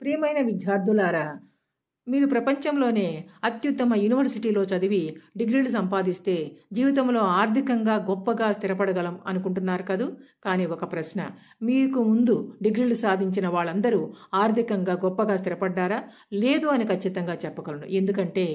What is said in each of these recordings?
ప్రియమైన విద్యార్థులారా, మీరు ప్రపంచంలోనే అత్యుత్తమ యూనివర్సిటీలో చదివి డిగ్రీలు సంపాదిస్తే జీవితంలో ఆర్థికంగా గొప్పగా స్థిరపడగలం అనుకుంటున్నారు కదూ. కానీ ఒక ప్రశ్న, మీకు ముందు డిగ్రీలు సాధించిన వాళ్ళందరూ ఆర్థికంగా గొప్పగా స్థిరపడ్డారా? లేదు అని ఖచ్చితంగా చెప్పగలను. ఎందుకంటే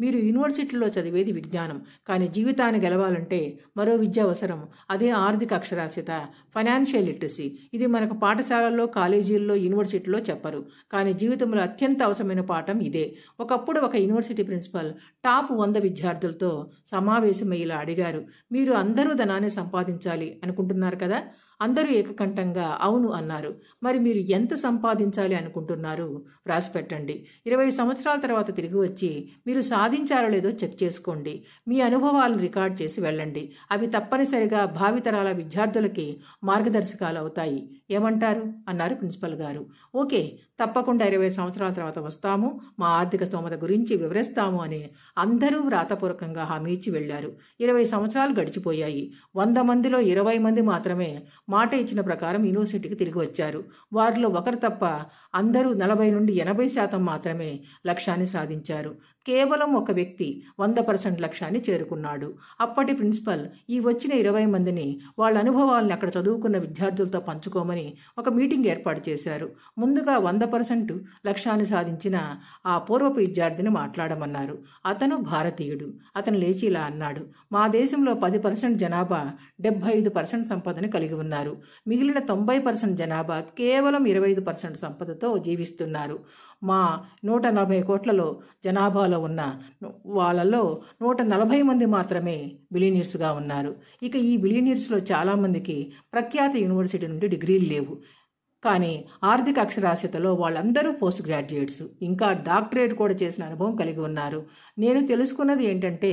మీరు యూనివర్సిటీలో చదివేది విజ్ఞానం, కానీ జీవితాన్ని గెలవాలంటే మరో విద్య అవసరం. అదే ఆర్థిక అక్షరాస్యత, ఫైనాన్షియల్ లిటరసీ. ఇది మనకు పాఠశాలల్లో, కాలేజీల్లో, యూనివర్సిటీలో చెప్పరు, కానీ జీవితంలో అత్యంత అవసరమైన పాఠం ఇదే. ఒకప్పుడు ఒక యూనివర్సిటీ ప్రిన్సిపల్ టాప్ 100 విద్యార్థులతో సమావేశమై ఇలా అడిగారు, మీరు అందరూ ధనాన్ని సంపాదించాలి అనుకుంటున్నారు కదా? అందరూ ఏకకంఠంగా అవును అన్నారు. మరి మీరు ఎంత సంపాదించాలి అనుకుంటున్నారు? వ్రాసి పెట్టండి. 20 సంవత్సరాల తర్వాత తిరిగి వచ్చి మీరు సాధించారో లేదో చెక్ చేసుకోండి. మీ అనుభవాలను రికార్డ్ చేసి వెళ్ళండి. అవి తప్పనిసరిగా భావితరాల విద్యార్థులకి మార్గదర్శకాలు అవుతాయి. ఏమంటారు అన్నారు ప్రిన్సిపల్ గారు. ఓకే, తప్పకుండా 20 సంవత్సరాల తర్వాత వస్తాము, మా ఆర్థిక స్తోమత గురించి వివరిస్తాము అని అందరూ వ్రాతపూర్వకంగా హామీ ఇచ్చి వెళ్లారు. 20 సంవత్సరాలు గడిచిపోయాయి. 100 మందిలో 20 మంది మాత్రమే మాట ఇచ్చిన ప్రకారం యూనివర్సిటీకి తిరిగి వచ్చారు. వారిలో ఒకరు తప్ప అందరూ 40 నుండి 80% మాత్రమే లక్ష్యాన్ని సాధించారు. కేవలం ఒక వ్యక్తి 100% లక్ష్యాన్ని చేరుకున్నాడు. అప్పటి ప్రిన్సిపల్ ఈ వచ్చిన 20 మందిని వాళ్ళ అనుభవాలను అక్కడ చదువుకున్న విద్యార్థులతో పంచుకోమని ఒక మీటింగ్ ఏర్పాటు చేశారు. ముందుగా 100% లక్ష్యాన్ని సాధించిన ఆ పూర్వపు విద్యార్థిని మాట్లాడమన్నారు. అతను భారతీయుడు. అతను లేచి ఇలా అన్నాడు, మా దేశంలో 10% జనాభా 75% సంపదని కలిగి ఉన్నారు. మిగిలిన 90% జనాభా కేవలం 25% సంపదతో జీవిస్తున్నారు. మా 140 కోట్లలో జనాభాలో ఉన్న వాళ్ళలో 140 మంది మాత్రమే బిలియనీర్స్గా ఉన్నారు. ఇక ఈ బిలియనీర్స్లో చాలామందికి ప్రఖ్యాత యూనివర్సిటీ నుండి డిగ్రీలు లేవు. కానీ ఆర్థిక అక్షరాస్యతలో వాళ్ళందరూ పోస్ట్ గ్రాడ్యుయేట్స్, ఇంకా డాక్టరేట్ కూడా చేసిన అనుభవం కలిగి ఉన్నారు. నేను తెలుసుకున్నది ఏంటంటే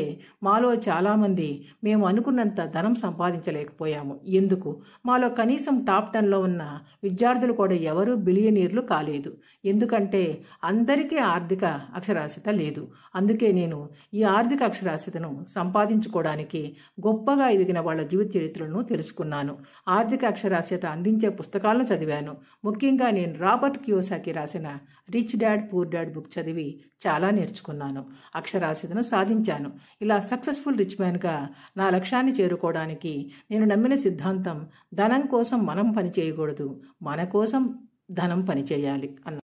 మాలో చాలామంది మేము అనుకున్నంత ధనం సంపాదించలేకపోయాము. ఎందుకు? మాలో కనీసం టాప్ 10లో ఉన్న విద్యార్థులు కూడా ఎవరూ బిలియనీర్లు కాలేదు. ఎందుకంటే అందరికీ ఆర్థిక అక్షరాస్యత లేదు. అందుకే నేను ఈ ఆర్థిక అక్షరాస్యతను సంపాదించుకోవడానికి గొప్పగా ఎదిగిన వాళ్ళ జీవిత చరిత్రలను తెలుసుకున్నాను. ఆర్థిక అక్షరాస్యత అందించే పుస్తకాలను చదివాను. ముఖ్యంగా నేను రాబర్ట్ కియోసాకి రాసిన rich dad poor dad book చదివి చాలా నేర్చుకున్నాను. అక్షరాస్యతను సాధించాను. ఇలా సక్సెస్ఫుల్ రిచ్ మ్యాన్గా నా లక్ష్యాన్ని చేరుకోవడానికి నేను నమ్మిన సిద్ధాంతం, ధనం కోసం మనం పని చేయకూడదు, మన కోసం ధనం పని చేయాలి అన్న.